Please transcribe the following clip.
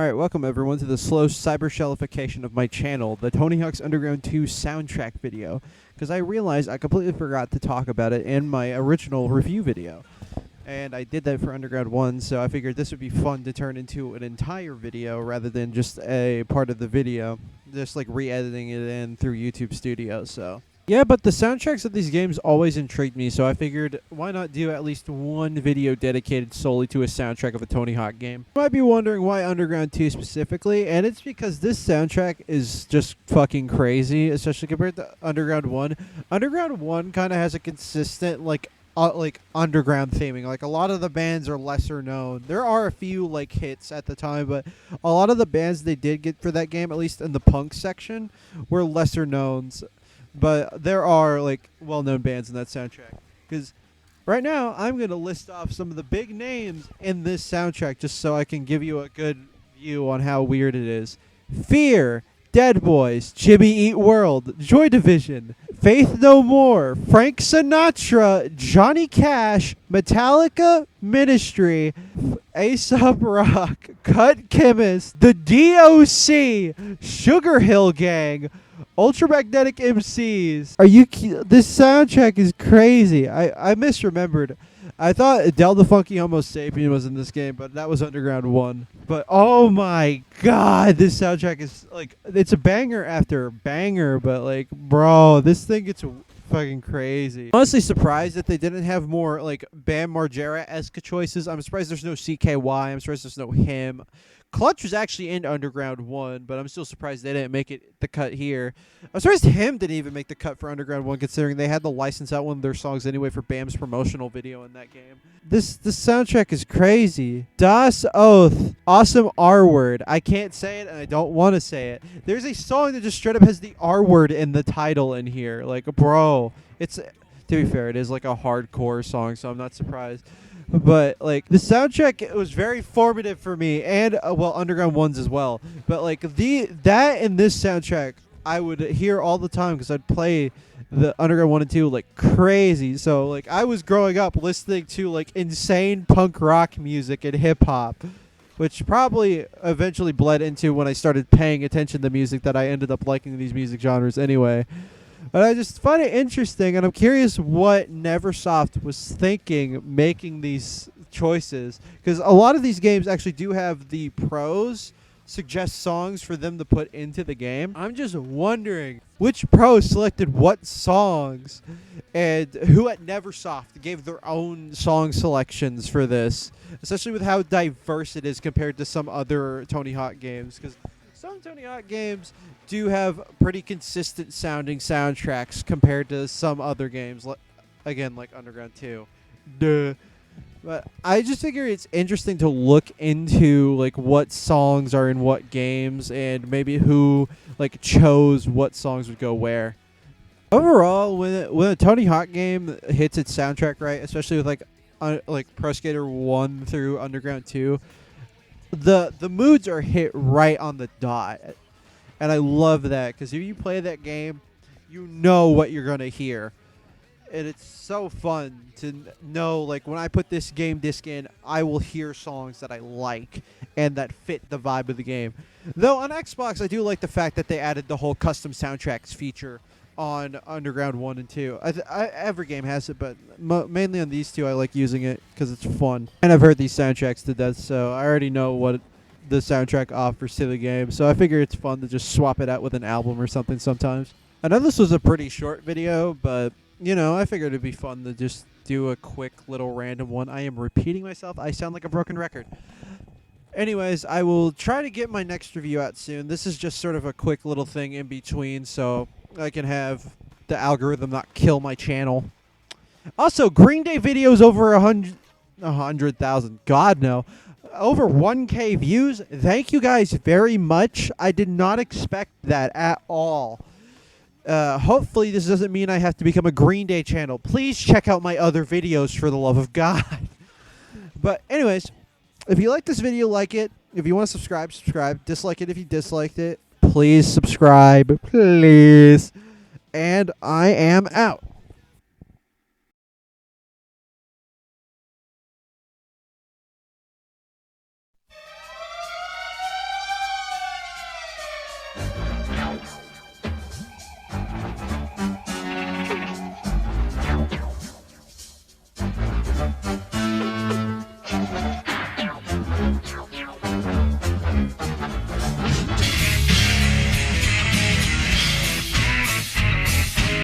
Alright, welcome everyone to the slow cyber-shellification of my channel, the Tony Hawk's Underground 2 soundtrack video, because I realized I completely forgot to talk about it in my original review video. And I did that for Underground 1, so I figured this would be fun to turn into an entire video rather than just a part of the video, just like re-editing it in through YouTube Studio, so... Yeah, but the soundtracks of these games always intrigued me, so I figured, why not do at least one video dedicated solely to a soundtrack of a Tony Hawk game? You might be wondering why Underground 2 specifically, and it's because this soundtrack is just fucking crazy, especially compared to Underground 1. Underground 1 kind of has a consistent, like underground theming. Like, a lot of the bands are lesser known. There are a few, like, hits at the time, but a lot of the bands they did get for that game, at least in the punk section, were lesser knowns. But there are, like, well-known bands in that soundtrack. Because right now, I'm going to list off some of the big names in this soundtrack just so I can give you a good view on how weird it is. Fear, Dead Boys, Jimmy Eat World, Joy Division, Faith No More, Frank Sinatra, Johnny Cash, Metallica, Ministry, Aesop Rock, Cut Chemist, The DOC, Sugar Hill Gang, Ultramagnetic MCs. This soundtrack is crazy. I misremembered. I thought Del the Funky Homo Sapien was in this game, but that was Underground 1. But oh my god, this soundtrack is like, it's a banger after banger, but like, bro, this thing gets fucking crazy. I'm honestly surprised that they didn't have more like Bam Margera-esque choices. I'm surprised there's no CKY. I'm surprised there's no him. Clutch was actually in Underground 1, but I'm still surprised they didn't make the cut here. I'm surprised him didn't even make the cut for Underground 1, considering they had the license out one of their songs anyway for Bam's promotional video in that game. This soundtrack is crazy. Das Oath, Awesome R-Word. I can't say it, and I don't want to say it. There's a song that just straight up has the R-Word in the title in here. Like, bro, it's... To be fair, it is like a hardcore song, so I'm not surprised. But, like, the soundtrack, it was very formative for me, and, well, Underground 1's as well. But, like, that and this soundtrack, I would hear all the time because I'd play the Underground 1 and 2, like, crazy. So, like, I was growing up listening to, like, insane punk rock music and hip-hop, which probably eventually bled into when I started paying attention to music that I ended up liking these music genres anyway. But I just find it interesting, and I'm curious what Neversoft was thinking making these choices. Because a lot of these games actually do have the pros suggest songs for them to put into the game. I'm just wondering which pros selected what songs, and who at Neversoft gave their own song selections for this. Especially with how diverse it is compared to some other Tony Hawk games. Because some Tony Hawk games do have pretty consistent sounding soundtracks compared to some other games, again, like Underground 2. Duh. But I just figure it's interesting to look into like what songs are in what games and maybe who like chose what songs would go where. Overall, when a Tony Hawk game hits its soundtrack right, especially with like Pro Skater 1 through Underground 2, the moods are hit right on the dot. And I love that, because if you play that game, you know what you're going to hear. And it's so fun to know, like, when I put this game disc in, I will hear songs that I like and that fit the vibe of the game. Though on Xbox, I do like the fact that they added the whole custom soundtracks feature on Underground 1 and 2. Every game has it, but mainly on these two, I like using it because it's fun. And I've heard these soundtracks to death, so I already know what the soundtrack offers to the game, so I figure it's fun to just swap it out with an album or something sometimes. I know this was a pretty short video, but, you know, I figured it'd be fun to just do a quick little random one. I am repeating myself. I sound like a broken record. Anyways, I will try to get my next review out soon. This is just sort of a quick little thing in between, so I can have the algorithm not kill my channel. Also, Green Day videos over 100,000. God, no. Over 1K views. Thank you guys very much. I did not expect that at all. Hopefully this doesn't mean I have to become a Green Day channel. Please check out my other videos for the love of God. But anyways, if you like this video, like it. If you want to subscribe, subscribe. Dislike it if you disliked it. Please subscribe. Please. And I am out.